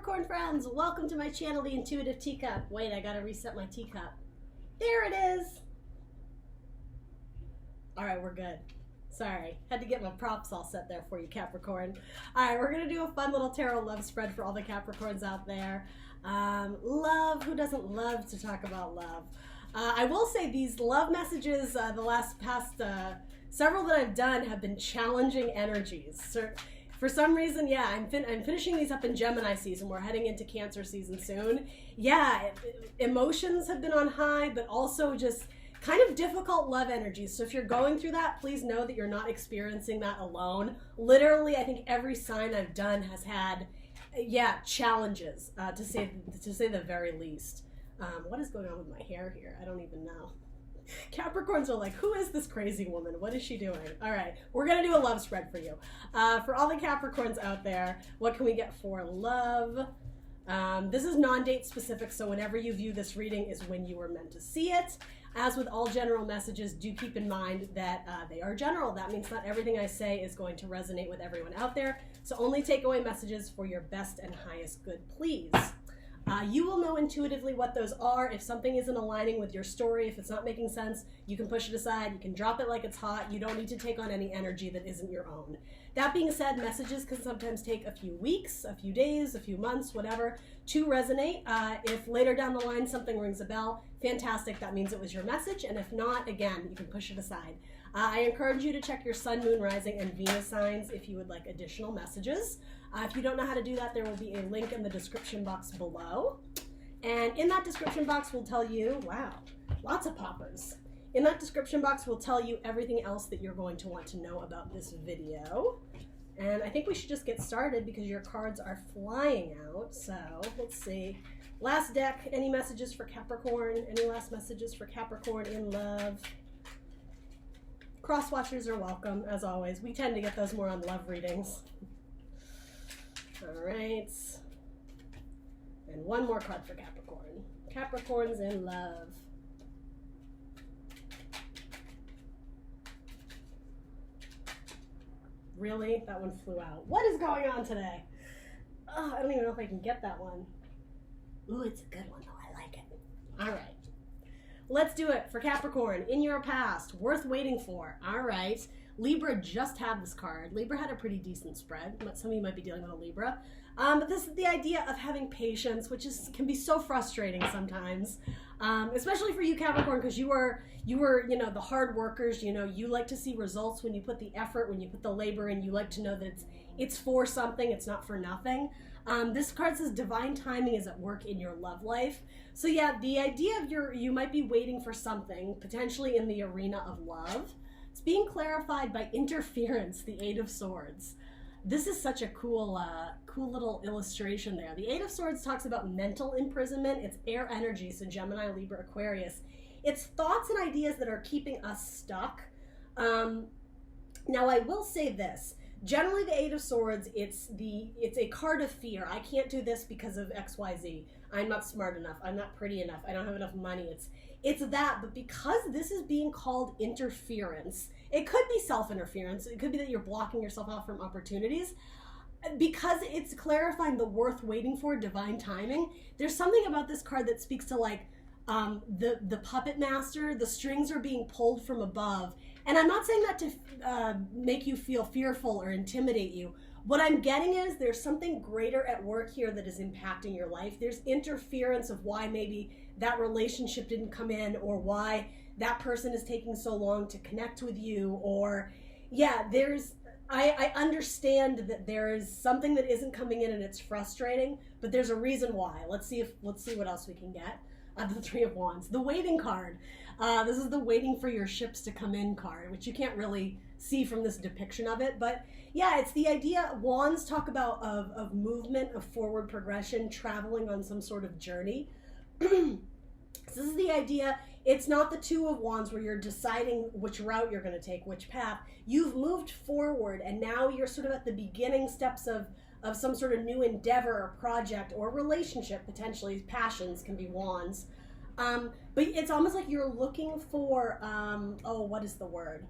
Capricorn friends, welcome to my channel, The Intuitive Teacup. Wait, I gotta reset my teacup. There it is. All right, we're good. Sorry, had to get my props all set there for you, Capricorn. All right, we're gonna do a fun little tarot love spread for all the Capricorns out there. Love, who doesn't love to talk about love? I will say these love messages, the past several that I've done have been challenging energies. So, for some reason, yeah, I'm finishing these up in Gemini season. We're heading into Cancer season soon. Yeah, emotions have been on high, but also just kind of difficult love energies. So if you're going through that, please know that you're not experiencing that alone. Literally, I think every sign I've done has had, challenges, to say the very least. What is going on with my hair here? I don't even know. Capricorns are like, who is this crazy woman? What is she doing? All right, we're gonna do a love spread for you. For all the Capricorns out there, what can we get for love? This is non-date specific, so whenever you view this reading is when you were meant to see it. As with all general messages, do keep in mind that they are general. That means not everything I say is going to resonate with everyone out there, so only take away messages for your best and highest good, please. You will know intuitively what those are. If something isn't aligning with your story, if it's not making sense, you can push it aside. You can drop it like it's hot. You don't need to take on any energy that isn't your own. That being said, messages can sometimes take a few weeks, a few days, a few months, whatever, to resonate. If later down the line something rings a bell, fantastic. That means it was your message. And if not, again, you can push it aside. I encourage you to check your Sun, Moon, Rising, and Venus signs if you would like additional messages. If you don't know how to do that, there will be a link in the description box below. And in that description box will tell you, wow, lots of poppers. In that description box will tell you everything else that you're going to want to know about this video. And I think we should just get started because your cards are flying out. So let's see. Last deck, any messages for Capricorn? Any last messages for Capricorn in love? Cross watchers are welcome, as always. We tend to get those more on love readings. All right. And one more card for Capricorn. Capricorns in love. Really? That one flew out. What is going on today? Oh, I don't even know if I can get that one. Ooh, it's a good one though. I like it. All right. Let's do it for Capricorn. In your past, worth waiting for. All right. Libra just had this card. Libra had a pretty decent spread, but some of you might be dealing with a Libra. But this is the idea of having patience, which can be so frustrating sometimes, especially for you, Capricorn, because you were, the hard workers. You like to see results when you put the effort, when you put the labor in. You like to know that it's for something. It's not for nothing. This card says divine timing is at work in your love life. So yeah, the idea of you might be waiting for something, potentially in the arena of love. It's being clarified by interference, the Eight of Swords. This is such a cool little illustration there. The Eight of Swords talks about mental imprisonment. It's air energy, so Gemini, Libra, Aquarius. It's thoughts and ideas that are keeping us stuck. Now, I will say this. Generally, the Eight of Swords, it's a card of fear. I can't do this because of XYZ. I'm not smart enough. I'm not pretty enough. I don't have enough money. It's that, but because this is being called interference, it could be self-interference. It could be that you're blocking yourself out from opportunities. Because it's clarifying the worth waiting for, divine timing, there's something about this card that speaks to like the puppet master. The strings are being pulled from above. And I'm not saying that to make you feel fearful or intimidate you. What I'm getting is there's something greater at work here that is impacting your life. There's interference of why maybe that relationship didn't come in, or why that person is taking so long to connect with you, or I understand that there is something that isn't coming in and it's frustrating, but there's a reason why. Let's see what else we can get. The Three of Wands, the waiting card. This is the waiting for your ships to come in card, which you can't really see from this depiction of it. But yeah, it's the idea. Wands talk about of movement, of forward progression, traveling on some sort of journey. This is the idea. It's not the Two of Wands where you're deciding which route you're going to take, which path. You've moved forward, and now you're sort of at the beginning steps of some sort of new endeavor or project or relationship, potentially. Passions can be wands. But it's almost like you're looking for, what is the word?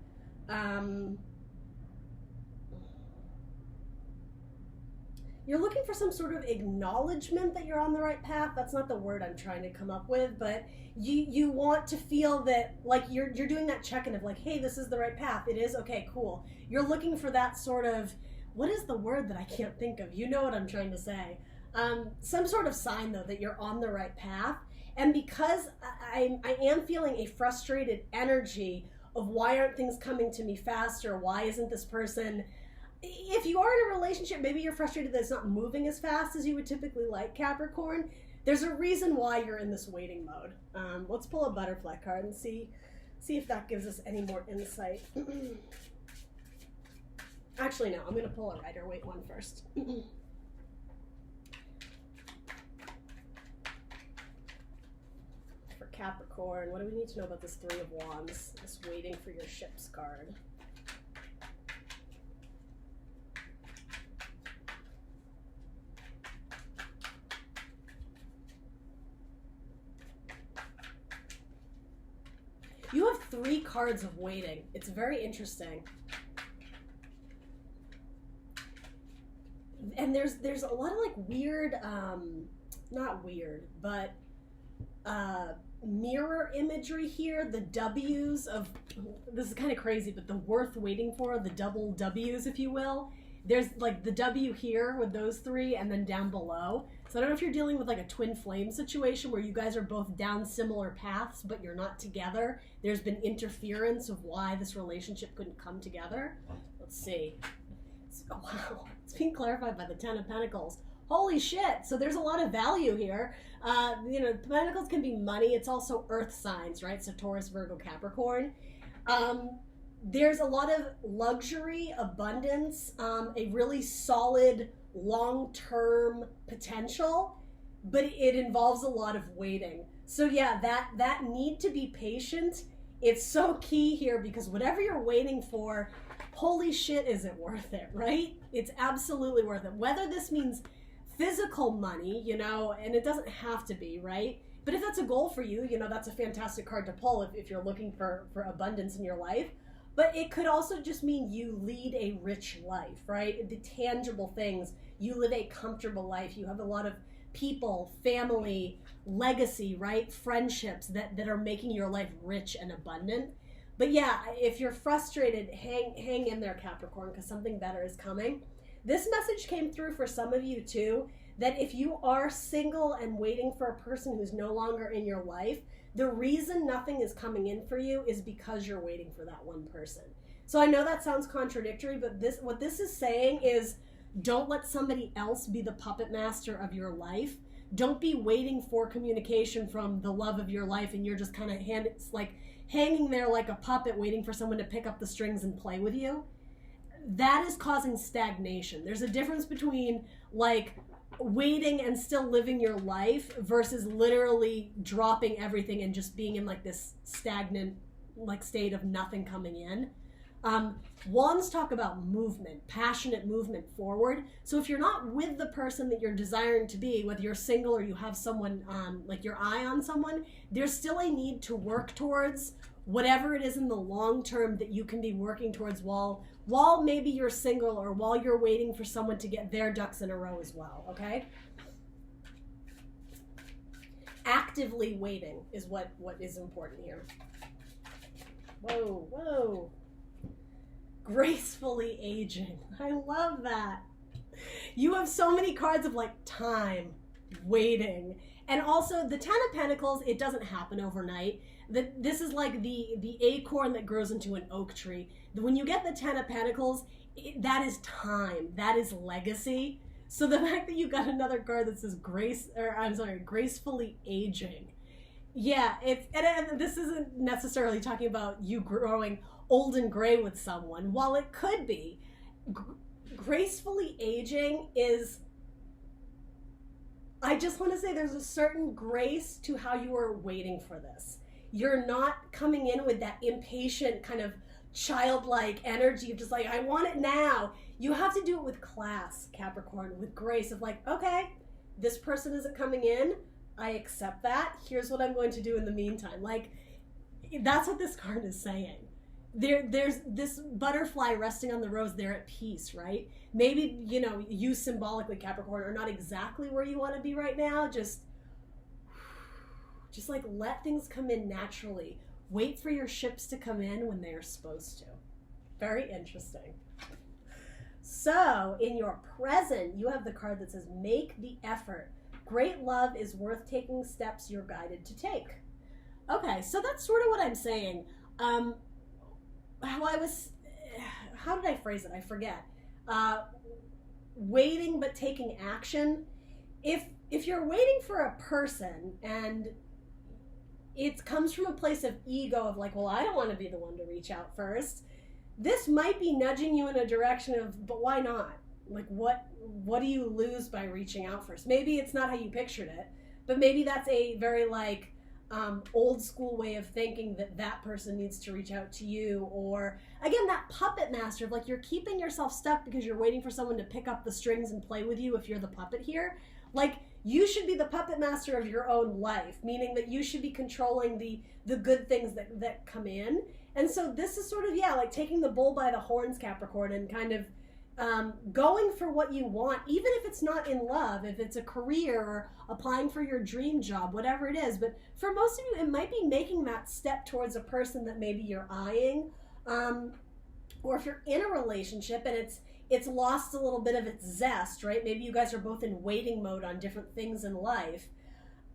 you're looking for some sort of acknowledgement that you're on the right path. That's not the word I'm trying to come up with, but you want to feel that like you're doing that check-in of like, hey, this is the right path. It is? Okay, cool. You're looking for that sort of, what is the word that I can't think of? You know what I'm trying to say. Some sort of sign though that you're on the right path. And because I am feeling a frustrated energy of why aren't things coming to me faster? Why isn't this person, if you are in a relationship, maybe you're frustrated that it's not moving as fast as you would typically like, Capricorn. There's a reason why you're in this waiting mode. Let's pull a butterfly card and see if that gives us any more insight. Actually, no, I'm going to pull a Rider-Waite one first. For Capricorn, what do we need to know about this Three of Wands, this waiting for your ships card? You have 3 cards of waiting. It's very interesting. And there's a lot of like weird, not weird, but mirror imagery here. The W's of, this is kind of crazy, but the worth waiting for, the double W's, if you will. There's like the W here with those 3 and then down below. So I don't know if you're dealing with like a twin flame situation where you guys are both down similar paths, but you're not together. There's been interference of why this relationship couldn't come together. Let's see. Oh, wow. It's being clarified by the Ten of Pentacles. Holy shit. So there's a lot of value here. You know, Pentacles can be money. It's also earth signs, right? So Taurus, Virgo, Capricorn. There's a lot of luxury, abundance, a really solid long-term potential, but it involves a lot of waiting. So yeah, that need to be patient, it's so key here, because whatever you're waiting for, holy shit, is it worth it, right? It's absolutely worth it. Whether this means physical money, you know, and it doesn't have to be, right? But if that's a goal for you, you know, that's a fantastic card to pull if you're looking for abundance in your life. But it could also just mean you lead a rich life, right? The tangible things. You live a comfortable life. You have a lot of people, family, legacy, right? Friendships that are making your life rich and abundant. But yeah, if you're frustrated, hang in there, Capricorn, because something better is coming. This message came through for some of you too, that if you are single and waiting for a person who's no longer in your life, the reason nothing is coming in for you is because you're waiting for that one person. So I know that sounds contradictory, but what this is saying is, don't let somebody else be the puppet master of your life. Don't be waiting for communication from the love of your life and you're just kind of hanging there like a puppet waiting for someone to pick up the strings and play with you. That is causing stagnation. There's a difference between like waiting and still living your life versus literally dropping everything and just being in like this stagnant like state of nothing coming in. Wands talk about movement, passionate movement forward. So if you're not with the person that you're desiring to be, whether you're single or you have someone like your eye on someone, there's still a need to work towards whatever it is in the long term that you can be working towards while maybe you're single or while you're waiting for someone to get their ducks in a row as well, okay? Actively waiting is what is important here. Whoa, whoa. Gracefully aging. I love that. You have so many cards of like time, waiting, and also the Ten of Pentacles, it doesn't happen overnight. This is like the acorn that grows into an oak tree. When you get the Ten of Pentacles, that is time. That is legacy. So the fact that you got another card that says gracefully aging. Yeah, and this isn't necessarily talking about you growing old and gray with someone. While it could be, gracefully aging is, I just want to say there's a certain grace to how you are waiting for this. You're not coming in with that impatient kind of childlike energy of just like, I want it now. You have to do it with class, Capricorn, with grace of like, okay, this person isn't coming in. I accept that. Here's what I'm going to do in the meantime. Like, that's what this card is saying. there's this butterfly resting on the rose. They're at peace, right? Maybe, you know, you symbolically, Capricorn, are not exactly where you want to be right now. Just like let things come in naturally. Wait for your ships to come in when they're supposed to. Very interesting. So in your present, you have the card that says, make the effort. Great love is worth taking steps you're guided to take. Okay, so that's sort of what I'm saying. How did I phrase it? I forget. Waiting but taking action. If you're waiting for a person and it comes from a place of ego of like, well, I don't want to be the one to reach out first, this might be nudging you in a direction of, but why not? Like, what do you lose by reaching out first? Maybe it's not how you pictured it, but maybe that's a very like old school way of thinking that person needs to reach out to you. Or again, that puppet master of like, you're keeping yourself stuck because you're waiting for someone to pick up the strings and play with you if you're the puppet here. Like, you should be the puppet master of your own life, meaning that you should be controlling the good things that come in. And so this is sort of, yeah, like taking the bull by the horns, Capricorn, and kind of going for what you want, even if it's not in love, if it's a career or applying for your dream job, whatever it is. But for most of you, it might be making that step towards a person that maybe you're eyeing, or if you're in a relationship and it's lost a little bit of its zest, right? Maybe you guys are both in waiting mode on different things in life.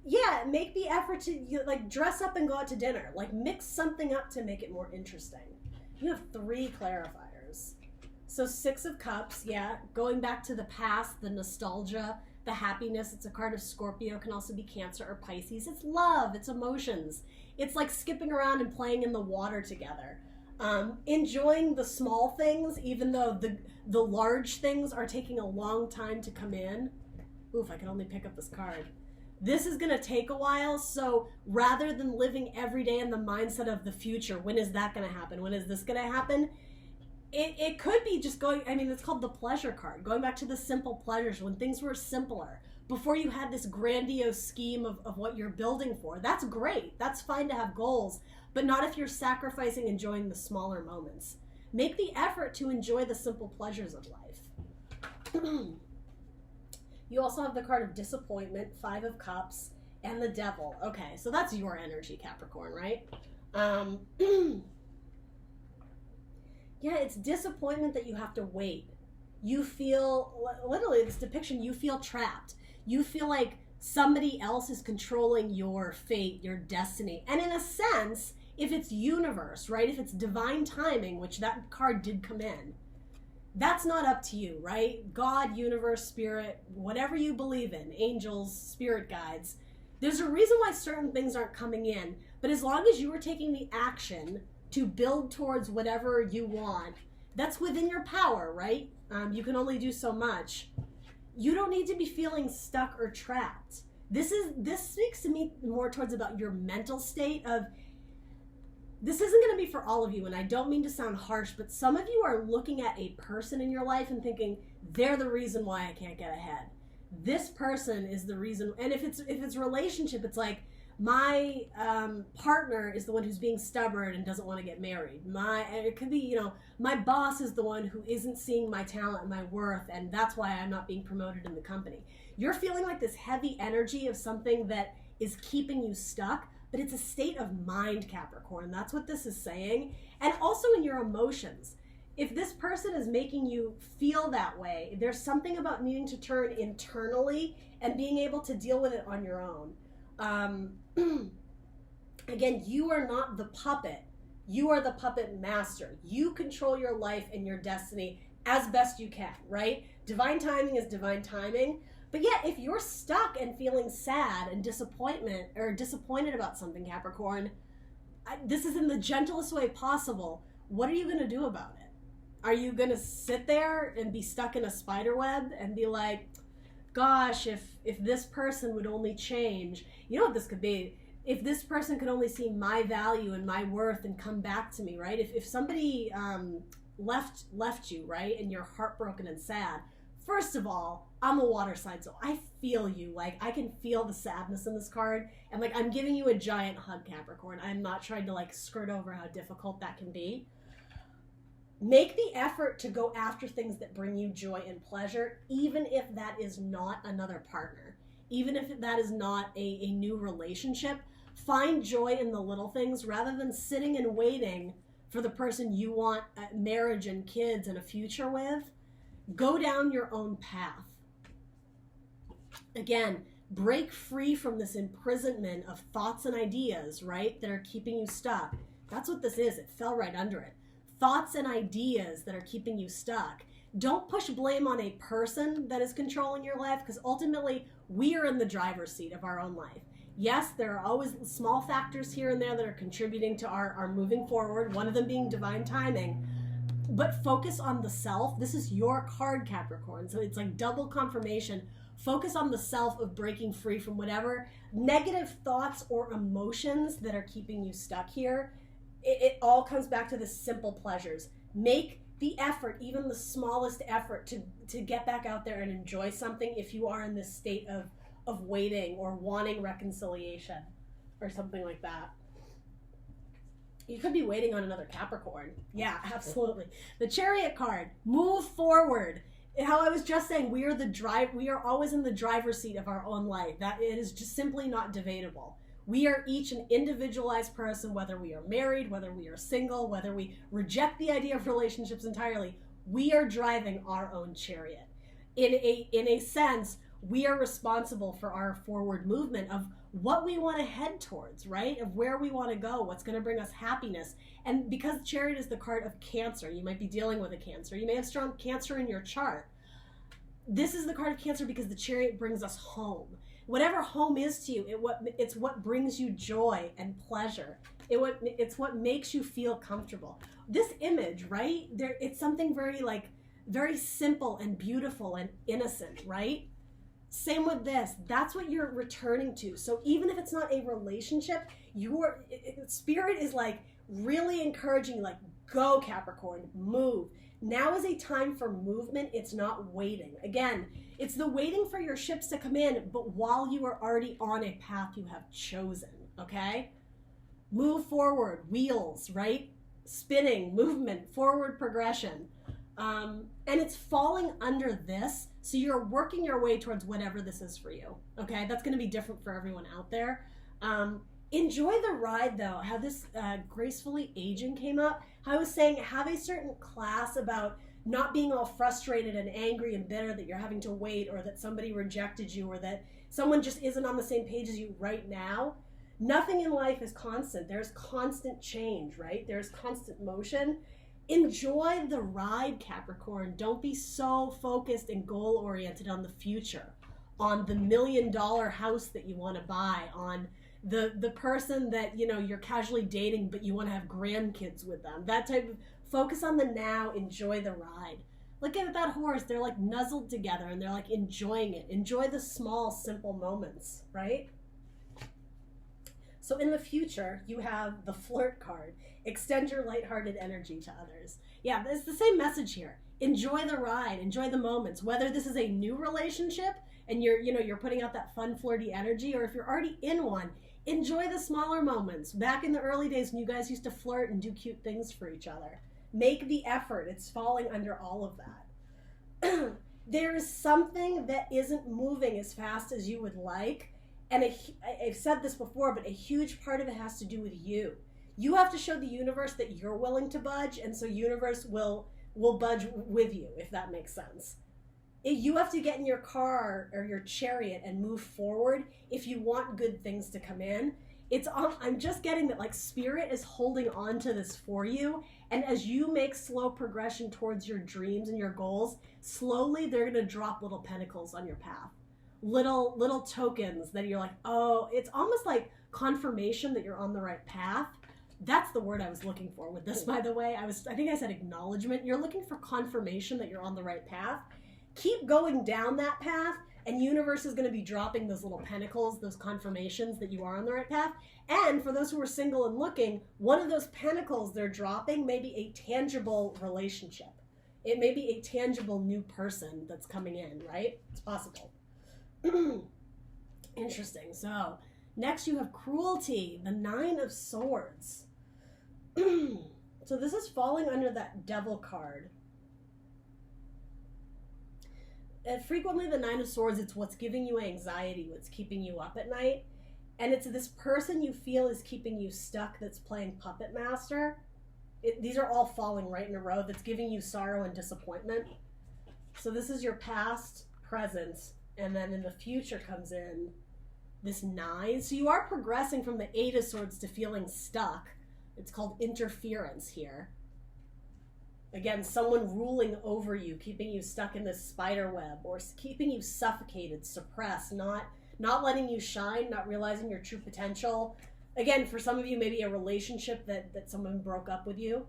Yeah, make the effort to like dress up and go out to dinner. Like mix something up to make it more interesting. You have 3 clarifiers. So 6 of Cups, yeah, going back to the past, the nostalgia, the happiness. It's a card of Scorpio, can also be Cancer or Pisces. It's love, it's emotions. It's like skipping around and playing in the water together. Enjoying the small things, even though the large things are taking a long time to come in. Oof, I can only pick up this card. This is going to take a while, so rather than living every day in the mindset of the future, when is that going to happen? When is this going to happen? It could be just going, I mean, it's called the pleasure card, going back to the simple pleasures, when things were simpler, before you had this grandiose scheme of what you're building for. That's great. That's fine to have goals, but not if you're sacrificing enjoying the smaller moments. Make the effort to enjoy the simple pleasures of life. You also have the card of disappointment, 5 of Cups, and the Devil. Okay, so that's your energy, Capricorn, right? Yeah, it's disappointment that you have to wait. You feel, literally, this depiction, you feel trapped. You feel like somebody else is controlling your fate, your destiny. And in a sense, if it's universe, right? If it's divine timing, which that card did come in, that's not up to you, right? God, universe, spirit, whatever you believe in, angels, spirit guides, there's a reason why certain things aren't coming in. But as long as you are taking the action to build towards whatever you want, that's within your power, right? You can only do so much. You don't need to be feeling stuck or trapped. This speaks to me more towards about your mental state of, this isn't going to be for all of you, and I don't mean to sound harsh, but some of you are looking at a person in your life and thinking, they're the reason why I can't get ahead. This person is the reason. And if it's a relationship, it's like, my partner is the one who's being stubborn and doesn't want to get married. It could be, my boss is the one who isn't seeing my talent and my worth, and that's why I'm not being promoted in the company. You're feeling like this heavy energy of something that is keeping you stuck, but it's a state of mind, Capricorn. That's what this is saying. And also in your emotions. If this person is making you feel that way, there's something about needing to turn internally and being able to deal with it on your own. Again, you are not the puppet. You are the puppet master. You control your life and your destiny as best you can, right? Divine timing is divine timing. But yet, if you're stuck and feeling sad and disappointed about something, Capricorn, this is in the gentlest way possible. What are you going to do about it? Are you going to sit there and be stuck in a spider web and be like, gosh, if this person would only change? You know what this could be? If this person could only see my value and my worth and come back to me, right? If somebody left you, right, and you're heartbroken and sad, first of all, I'm a water sign, so I feel you. Like, I can feel the sadness in this card, and like, I'm giving you a giant hug, Capricorn. I'm not trying to like skirt over how difficult that can be. Make the effort to go after things that bring you joy and pleasure, even if that is not another partner, even if that is not a new relationship. Find joy in the little things rather than sitting and waiting for the person you want marriage and kids and a future with. Go down your own path. Again, break free from this imprisonment of thoughts and ideas, right, that are keeping you stuck. That's what this is. It fell right under it. Thoughts and ideas that are keeping you stuck. Don't push blame on a person that is controlling your life, because ultimately we are in the driver's seat of our own life. Yes, there are always small factors here and there that are contributing to our moving forward, one of them being divine timing. But focus on the self. This is your card, Capricorn, so it's like double confirmation. Focus on the self of breaking free from whatever negative thoughts or emotions that are keeping you stuck here. It all comes back to the simple pleasures. Make the effort, even the smallest effort, to get back out there and enjoy something if you are in this state of waiting or wanting reconciliation or something like that. You could be waiting on another Capricorn. Yeah, absolutely. The Chariot card, move forward. How I was just saying, we are always in the driver's seat of our own life. That it is just simply not debatable. We are each an individualized person, whether we are married, whether we are single, whether we reject the idea of relationships entirely. We are driving our own chariot. In a sense, we are responsible for our forward movement of what we want to head towards, right? Of where we want to go, what's going to bring us happiness. And because Chariot is the card of Cancer, you might be dealing with a Cancer. You may have strong Cancer in your chart. This is the card of Cancer because the Chariot brings us home. Whatever home is to you, it's what brings you joy and pleasure. It's what makes you feel comfortable. This image, right? It's something very simple and beautiful and innocent, right? Same with this. That's what you're returning to. So even if it's not a relationship, Spirit is like really encouraging you, like, go Capricorn, move. Now is a time for movement. It's not waiting. Again, it's the waiting for your ships to come in, but while you are already on a path you have chosen, okay? Move forward, wheels, right? Spinning, movement, forward progression. And it's falling under this, so you're working your way towards whatever this is for you, okay? That's going to be different for everyone out there. Enjoy the ride, though. How this gracefully aging came up. I was saying, have a certain class about not being all frustrated and angry and bitter that you're having to wait, or that somebody rejected you, or that someone just isn't on the same page as you right now. Nothing in life is constant. There's constant change, right? There's constant motion. Enjoy the ride, Capricorn. Don't be so focused and goal-oriented on the future, on the $1 million house that you want to buy, on the person that, you know, you're casually dating but you want to have grandkids with them. That type of focus on the now. Enjoy the ride. Look at that horse. They're like nuzzled together and they're like enjoying it. Enjoy the small, simple moments, right? So in the future, you have the Flirt card. Extend your lighthearted energy to others. Yeah, it's the same message here. Enjoy the ride. Enjoy the moments. Whether this is a new relationship and you're putting out that fun, flirty energy, or if you're already in one, enjoy the smaller moments. Back in the early days when you guys used to flirt and do cute things for each other. Make the effort. It's falling under all of that. There is something that isn't moving as fast as you would like. And I've said this before, but a huge part of it has to do with you. You have to show the universe that you're willing to budge, and so universe will budge with you, if that makes sense. You have to get in your car or your chariot and move forward if you want good things to come in. I'm just getting that, like, Spirit is holding on to this for you, and as you make slow progression towards your dreams and your goals, slowly they're going to drop little pentacles on your path. Little tokens that you're like, oh, it's almost like confirmation that you're on the right path. That's the word I was looking for with this, by the way. I think I said acknowledgement. You're looking for confirmation that you're on the right path. Keep going down that path, and universe is going to be dropping those little pentacles, those confirmations that you are on the right path. And for those who are single and looking, one of those pentacles they're dropping may be a tangible relationship. It may be a tangible new person that's coming in, right? It's possible. Interesting. So next you have Cruelty, the 9 of Swords. So this is falling under that Devil card. And frequently the Nine of Swords, it's what's giving you anxiety, what's keeping you up at night. And it's this person you feel is keeping you stuck that's playing puppet master. These are all falling right in a row. That's giving you sorrow and disappointment. So this is your past, present, and then in the future comes in this 9. So you are progressing from the 8 of Swords to feeling stuck. It's called interference here. Again, someone ruling over you, keeping you stuck in this spider web, or keeping you suffocated, suppressed, not letting you shine, not realizing your true potential. Again, for some of you, maybe a relationship that someone broke up with you.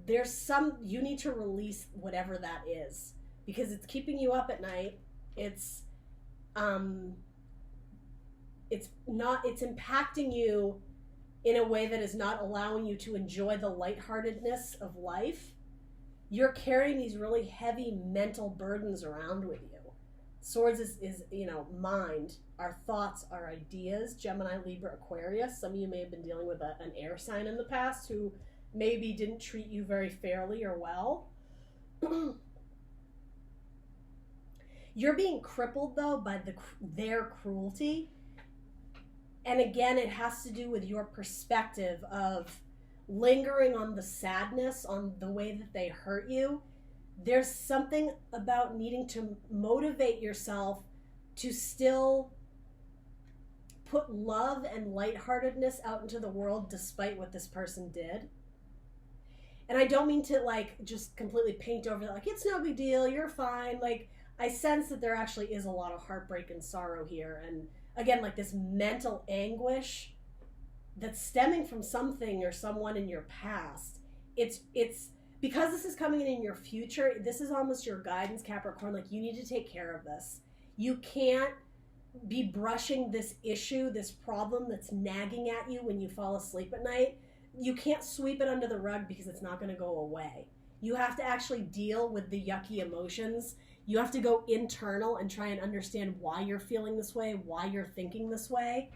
You need to release whatever that is, because it's keeping you up at night. It's impacting you in a way that is not allowing you to enjoy the lightheartedness of life. You're carrying these really heavy mental burdens around with you. Swords is mind, our thoughts, our ideas. Gemini, Libra, Aquarius. Some of you may have been dealing with an air sign in the past who maybe didn't treat you very fairly or well. You're being crippled, though, by their cruelty. And again, it has to do with your perspective of lingering on the sadness, on the way that they hurt you. There's something about needing to motivate yourself to still put love and lightheartedness out into the world despite what this person did. And I don't mean to just completely paint over it, it's no big deal, you're fine. I sense that there actually is a lot of heartbreak and sorrow here. And again, this mental anguish that's stemming from something or someone in your past. It's because this is coming in your future. This is almost your guidance, Capricorn. You need to take care of this. You can't be brushing this issue, this problem that's nagging at you when you fall asleep at night. You can't sweep it under the rug because it's not going to go away. You have to actually deal with the yucky emotions. You have to go internal and try and understand why you're feeling this way, why you're thinking this way.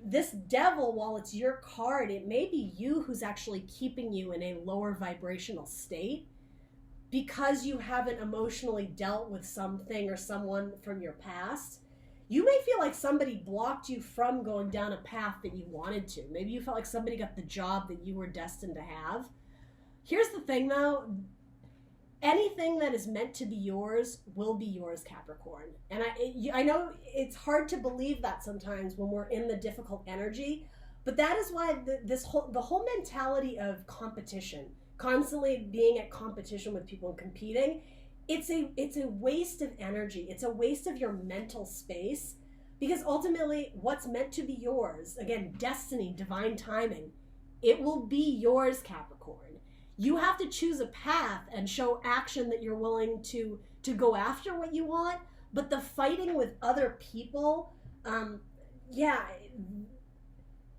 This Devil, while it's your card, it may be you who's actually keeping you in a lower vibrational state because you haven't emotionally dealt with something or someone from your past. You may feel like somebody blocked you from going down a path that you wanted to. Maybe you felt like somebody got the job that you were destined to have. Here's the thing, though. Anything that is meant to be yours will be yours, Capricorn. And I know it's hard to believe that sometimes when we're in the difficult energy, but that is why the whole mentality of competition, constantly being at competition with people and competing, it's a waste of energy. It's a waste of your mental space, because ultimately what's meant to be yours, again, destiny, divine timing, it will be yours, Capricorn. You have to choose a path and show action that you're willing to go after what you want. But the fighting with other people,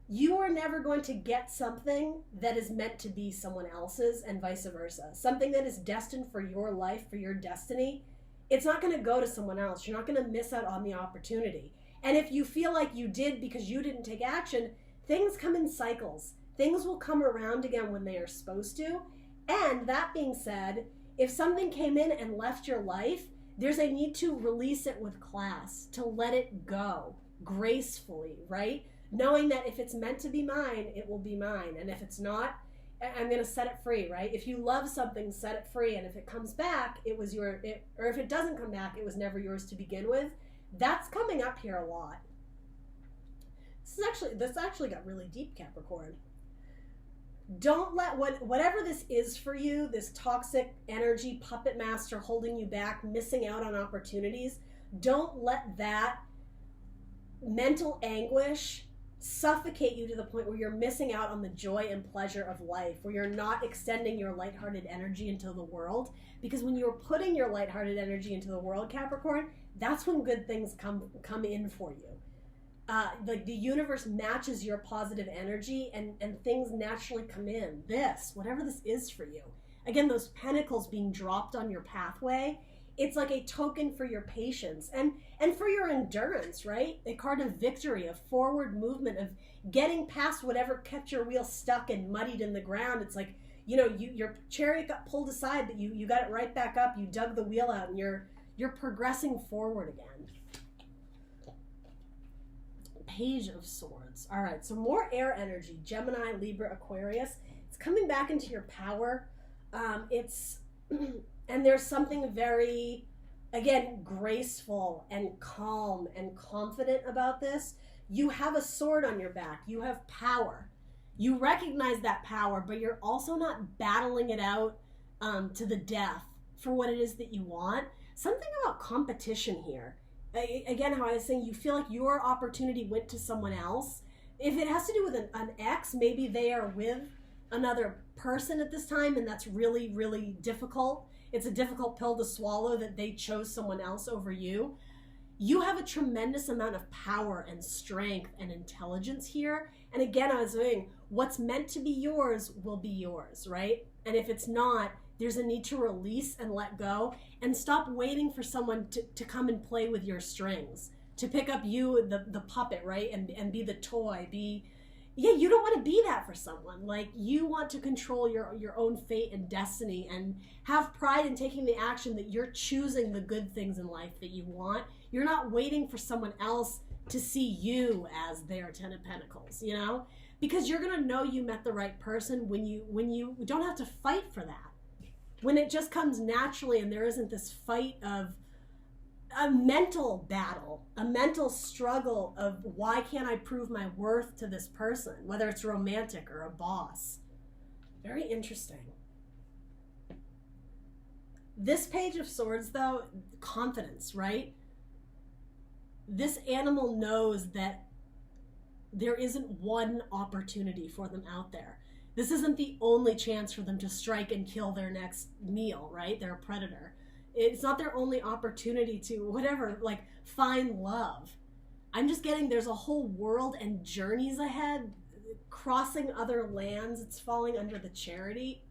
you are never going to get something that is meant to be someone else's and vice versa. Something that is destined for your life, for your destiny, it's not going to go to someone else. You're not going to miss out on the opportunity. And if you feel like you did because you didn't take action, things come in cycles. Things will come around again when they are supposed to. And that being said, if something came in and left your life, there's a need to release it with class, to let it go gracefully, right? Knowing that if it's meant to be mine, it will be mine. And if it's not, I'm going to set it free, right? If you love something, set it free. And if it comes back, or if it doesn't come back, it was never yours to begin with. That's coming up here a lot. This actually got really deep, Capricorn. Don't let whatever this is for you, this toxic energy, puppet master holding you back, missing out on opportunities, don't let that mental anguish suffocate you to the point where you're missing out on the joy and pleasure of life, where you're not extending your lighthearted energy into the world. Because when you're putting your lighthearted energy into the world, Capricorn, that's when good things come in for you. The universe matches your positive energy and things naturally come in. Whatever this is for you. Again, those pentacles being dropped on your pathway, It's like a token for your patience and for your endurance, right? A card of victory, of forward movement, of getting past whatever kept your wheel stuck and muddied in the ground. It's like, your chariot got pulled aside, but you got it right back up. You dug the wheel out, and you're progressing forward again. Page of Swords. All right, so more air energy. Gemini, Libra, Aquarius. It's coming back into your power. And there's something very, again, graceful and calm and confident about this. You have a sword on your back. You have power. You recognize that power, but you're also not battling it out to the death for what it is that you want. Something about competition here. Again, how I was saying, you feel like your opportunity went to someone else. If it has to do with an ex, maybe they are with another person at this time, and that's really, really difficult. It's a difficult pill to swallow that they chose someone else over you. You have a tremendous amount of power and strength and intelligence here. And again, I was saying, what's meant to be yours will be yours, right? And if it's not, there's a need to release and let go and stop waiting for someone to come and play with your strings, to pick up you, the puppet, right? And be the toy, you don't want to be that for someone. Like, you want to control your own fate and destiny and have pride in taking the action that you're choosing the good things in life that you want. You're not waiting for someone else to see you as their 10 of Pentacles, because you're going to know you met the right person when you don't have to fight for that. When it just comes naturally and there isn't this fight of a mental battle, a mental struggle of why can't I prove my worth to this person, whether it's romantic or a boss. Very interesting. This Page of Swords, though, confidence, right? This animal knows that there isn't one opportunity for them out there. This isn't the only chance for them to strike and kill their next meal, right? They're a predator. It's not their only opportunity to, find love. I'm just getting there's a whole world and journeys ahead, crossing other lands. It's falling under the chariot.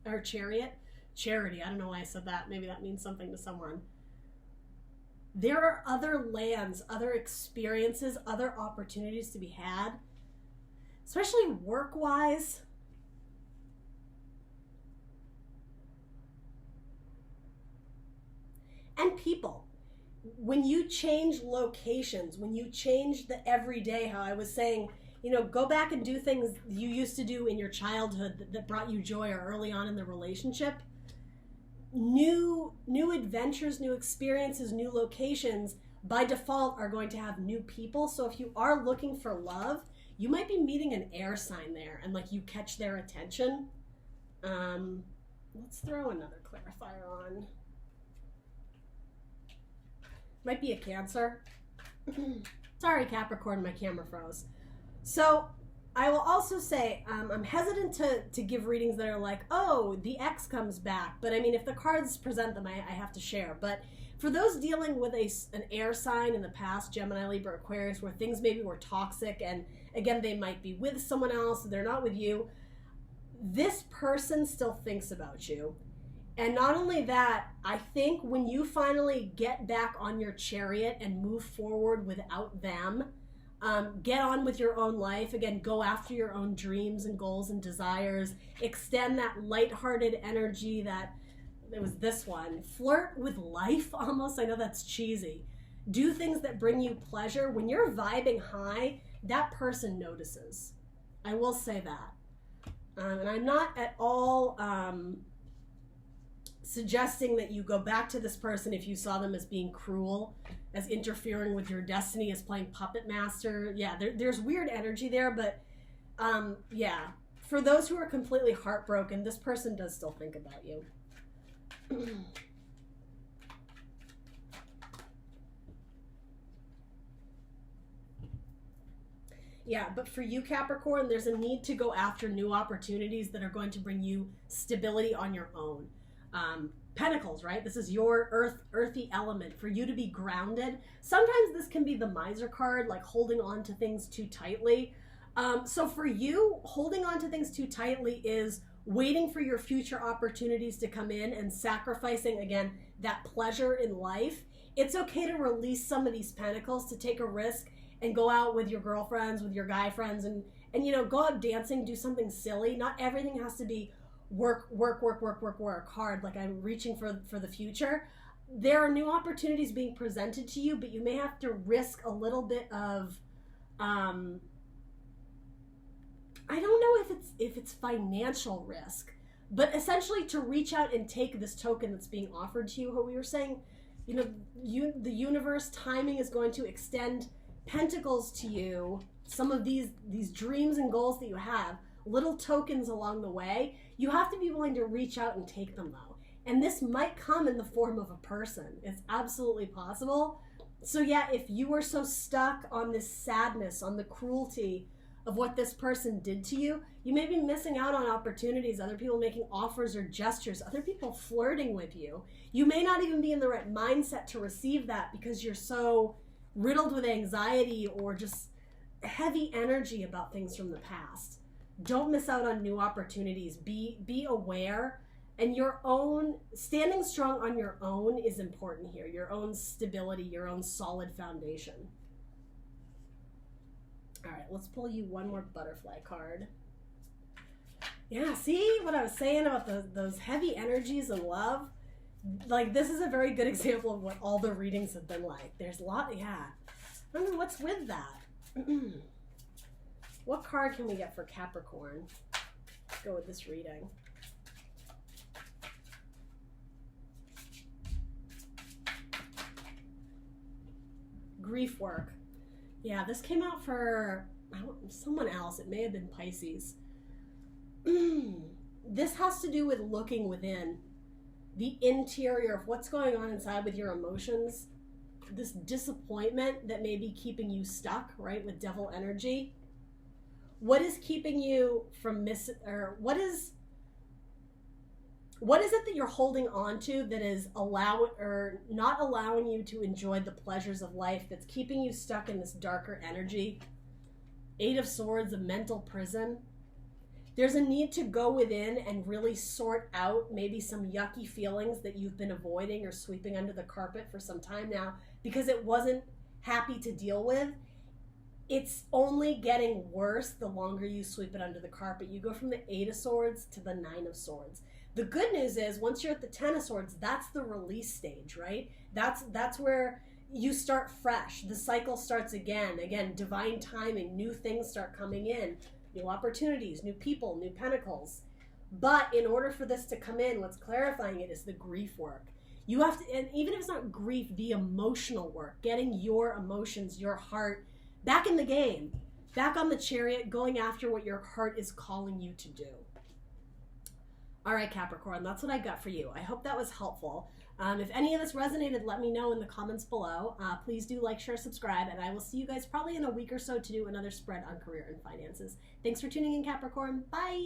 Charity, I don't know why I said that. Maybe that means something to someone. There are other lands, other experiences, other opportunities to be had, especially work-wise. And people, when you change locations, when you change the everyday, how I was saying, go back and do things you used to do in your childhood that brought you joy or early on in the relationship. New adventures, new experiences, new locations, by default, are going to have new people. So if you are looking for love, you might be meeting an air sign there and you catch their attention. Let's throw another clarifier on. Might be a Cancer. Sorry, Capricorn, my camera froze. So I will also say I'm hesitant to give readings that are like, oh, the ex comes back. But I mean, if the cards present them, I have to share. But for those dealing with an air sign in the past, Gemini, Libra, Aquarius, where things maybe were toxic, and again, they might be with someone else, they're not with you, this person still thinks about you. And not only that, I think when you finally get back on your chariot and move forward without them, get on with your own life, again, go after your own dreams and goals and desires, extend that lighthearted energy that, it was this one, flirt with life almost. I know that's cheesy. Do things that bring you pleasure. When you're vibing high, that person notices. I will say that. And I'm not at all suggesting that you go back to this person if you saw them as being cruel, as interfering with your destiny, as playing puppet master. Yeah, there's weird energy there, but yeah, for those who are completely heartbroken, this person does still think about you. Yeah, but for you, Capricorn, there's a need to go after new opportunities that are going to bring you stability on your own. Pentacles, right? This is your earthy element for you to be grounded. Sometimes this can be the miser card, like holding on to things too tightly. So for you, holding on to things too tightly is waiting for your future opportunities to come in and sacrificing, again, that pleasure in life. It's okay to release some of these pentacles, to take a risk and go out with your girlfriends, with your guy friends, and you know, go out dancing, do something silly. Not everything has to be work hard, like I'm reaching for the future. There are new opportunities being presented to you, but you may have to risk a little bit of I don't know if it's financial risk, but essentially to reach out and take this token that's being offered to you. What we were saying, you know, the universe timing is going to extend pentacles to you. Some of these dreams and goals that you have, little tokens along the way. You have to be willing to reach out and take them, though. And this might come in the form of a person. It's absolutely possible. So yeah, if you are so stuck on this sadness, on the cruelty of what this person did to you, you may be missing out on opportunities, other people making offers or gestures, other people flirting with you. You may not even be in the right mindset to receive that because you're so riddled with anxiety or just heavy energy about things from the past. Don't miss out on new opportunities. Be aware, and your own standing strong on your own is important here. Your own stability, your own solid foundation. All right, let's pull you one more butterfly card. Yeah, see what I was saying about those heavy energies and love? Like, this is a very good example of what all the readings have been like. There's a lot, yeah. I don't know what's with that. What card can we get for Capricorn? Let's go with this reading. Grief work. Yeah, this came out for someone else. It may have been Pisces. This has to do with looking within, the interior of what's going on inside with your emotions, this disappointment that may be keeping you stuck, right, with devil energy. What is keeping you from what is it that you're holding on to that is not allowing you to enjoy the pleasures of life, that's keeping you stuck in this darker energy? 8 of Swords, a mental prison. There's a need to go within and really sort out maybe some yucky feelings that you've been avoiding or sweeping under the carpet for some time now because it wasn't happy to deal with. It's only getting worse the longer you sweep it under the carpet. You go from the 8 of Swords to the 9 of Swords. The good news is once you're at the 10 of Swords, that's the release stage, right? That's where you start fresh. The cycle starts again. Again, divine timing, new things start coming in, new opportunities, new people, new pentacles. But in order for this to come in, what's clarifying it is the grief work. You have to, and even if it's not grief, the emotional work, getting your emotions, your heart back in the game, back on the chariot, going after what your heart is calling you to do. All right, Capricorn, that's what I got for you. I hope that was helpful. If any of this resonated, let me know in the comments below. Please do like, share, subscribe, and I will see you guys probably in a week or so to do another spread on career and finances. Thanks for tuning in, Capricorn. Bye.